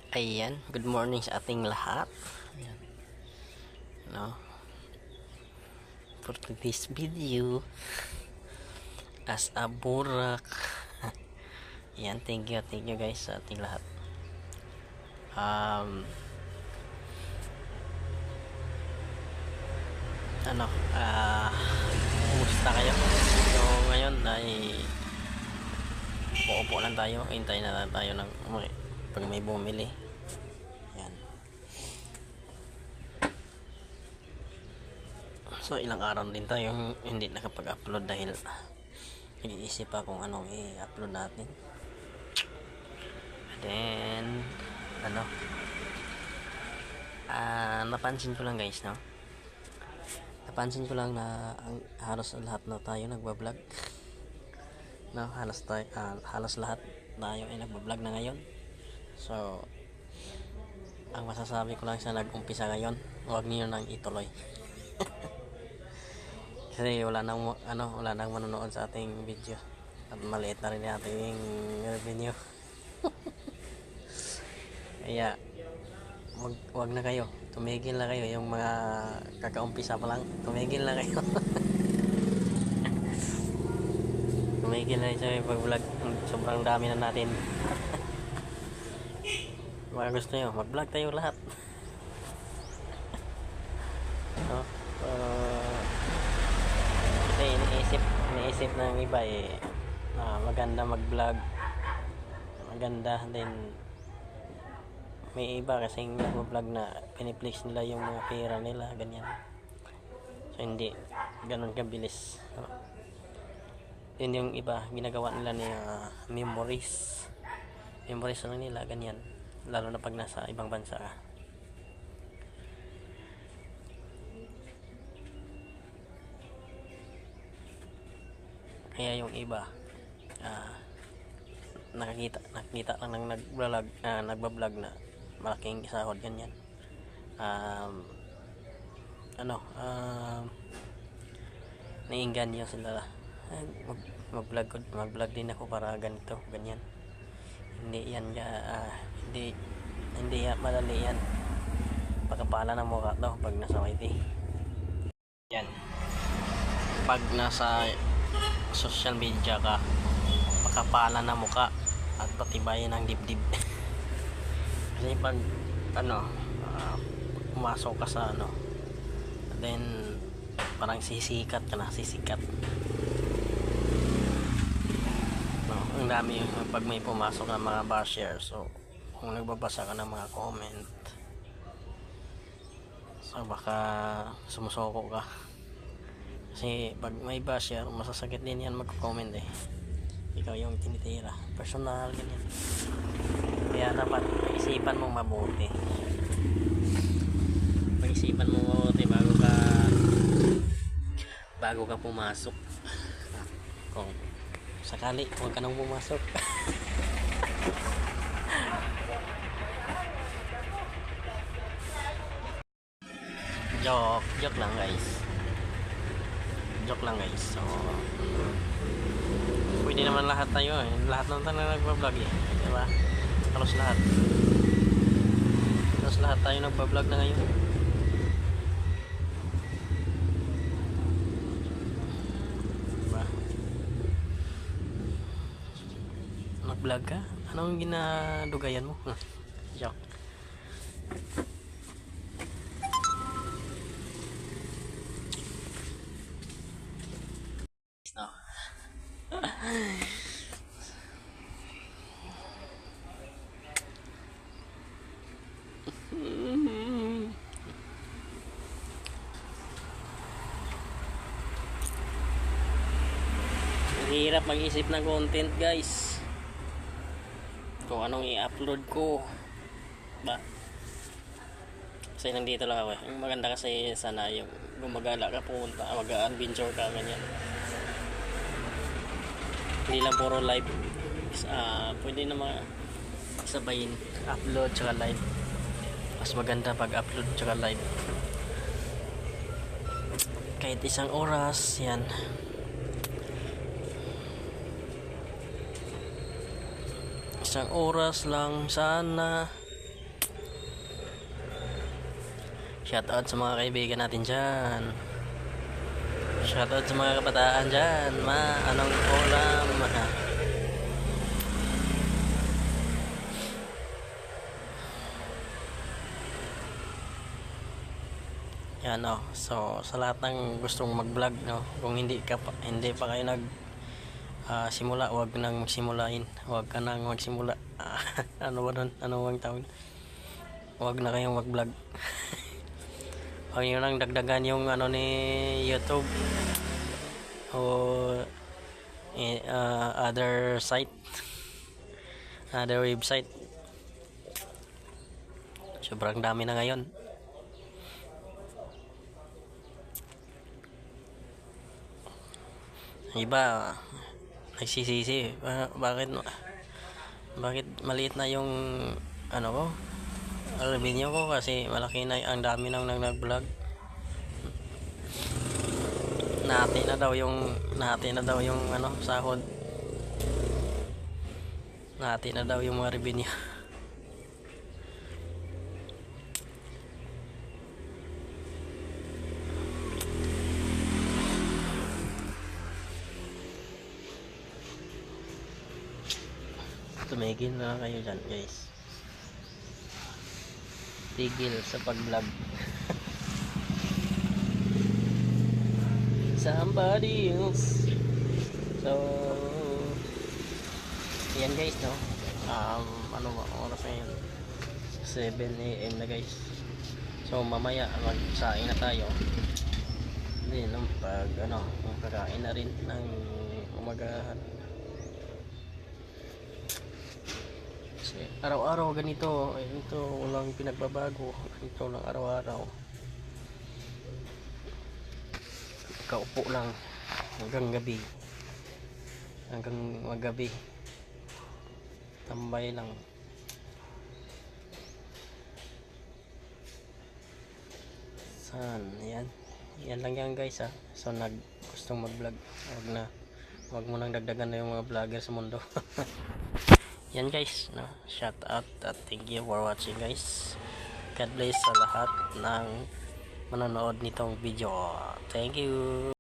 Ayan, good morning sa ating lahat. Ayan, no? For today's video, as a burak. Ayan, thank you guys sa ating lahat. Um, ano, kumusta kayo? So, ngayon ay uupo lang tayo. Hintayin na lang tayo ng pag may bumili. Ayan. So, ilang araw din tayong hindi nakapag-upload dahil nag-iisip pa kung anong i-upload natin. Then, napansin ko lang guys, no? Napansin ko lang na halos lahat na tayo nagbablog. No, halos lahat tayo ay nagbablog na ngayon. So, ang masasabi ko lang sa nag-umpisa ngayon, huwag niyo nang ituloy. Kasi wala nang manonood sa ating video. At maliit na rin yung ating revenue. Kaya, wag na kayo. Tumigil na kayo. Yung mga kakaumpisa pa lang, tumigil na kayo. Tumigil na kayo sa pag-vlog. Sobrang dami na natin. Mga gusto nyo, mag-vlog tayo lahat. No? Kasi iniisip ng iba maganda mag-vlog. Maganda din. May iba kasing nag-vlog na piniplex nila yung mga pera nila, ganyan. So hindi ganun kabilis. Yun yung iba ginagawa nila ni memories lang nila, ganyan, lalo na pag nasa ibang bansa ka. Kaya yung iba nakikita lang ng nagbablog na malaking sahod, ganyan. Naiinganyo sila, mag-vlog din ako para ganito, ganyan. Hindi yan madali yan. Pagkapala ng mukha daw pag nasa YT. Yan, pag nasa social media ka, pagkapala ng mukha at patibayin ng dibdib. Kasi pag pumasok ka sa then parang sisikat no, ang dami pag may pumasok na mga basher. So kung nagbabasa ka ng mga comment, so baka sumusoko ka, kasi pag may basher masasakit din yan mag-comment ikaw yung tinitira, personal, ganyan. Kaya dapat pag-isipan mong mabuti bago ka pumasok. Kung sakali huwag ka nang pumasok. joke lang guys. So pwede naman lahat tayo lahat naman tayo nagbablog diba? Halos lahat tayo nagbablog na ngayon. Diba? Nag-vlog ka? Anong ginadugayan mo? Joke. No. Hirap mag-isip ng content guys, kung anong i-upload ko ba. Kasi nandito lang ako Ang maganda kasi sana yung gumagala ka, pumunta mag-adventure ka, ganyan. Hindi lang puro live. Pwede naman sabayin upload tsaka live. Mas maganda pag upload tsaka live, kahit 1 oras yan. Isang oras lang sana Shoutout sa mga kaibigan natin dyan. Shoutout sa mga kabataan dyan. Anong ulam? Yan o. So, sa lahat ng gustong mag-vlog, no? Kung hindi pa kayo simula, huwag nang magsimulain. Huwag ka nang magsimula. Ano ba nun? Ano bang tawag? Huwag na kayong mag-vlog. Huwag nyo nang dagdagan yung ni YouTube o other site, other website. Sobrang dami na ngayon. Iba nagsisisi, bakit maliit na yung ko, revenue ko, kasi malaki na, ang dami nang nag-vlog. Nahati na daw yung sahod. Nahati na daw yung mga revenue. Tumigil na lang kayo dyan, guys. Tigil sa pag-vlog. Somebody else. So, yan guys, no? Ano ba oras na yun? 7 AM na, guys. So, mamaya magsaing na tayo. Hindi, pag kakain na rin ng umagahan. Kasi araw-araw ganito, ito walang pinagbabago, ganito lang araw-araw. Kaupo lang hanggang magabi, tambay lang. Yan lang yan, guys, ha. So gustong mag-vlog, wag mo nang dagdagan na yung mga vlogger sa mundo. Yan, guys, no? Shout out at thank you for watching, guys. God bless sa lahat ng manonood nitong video. Thank you.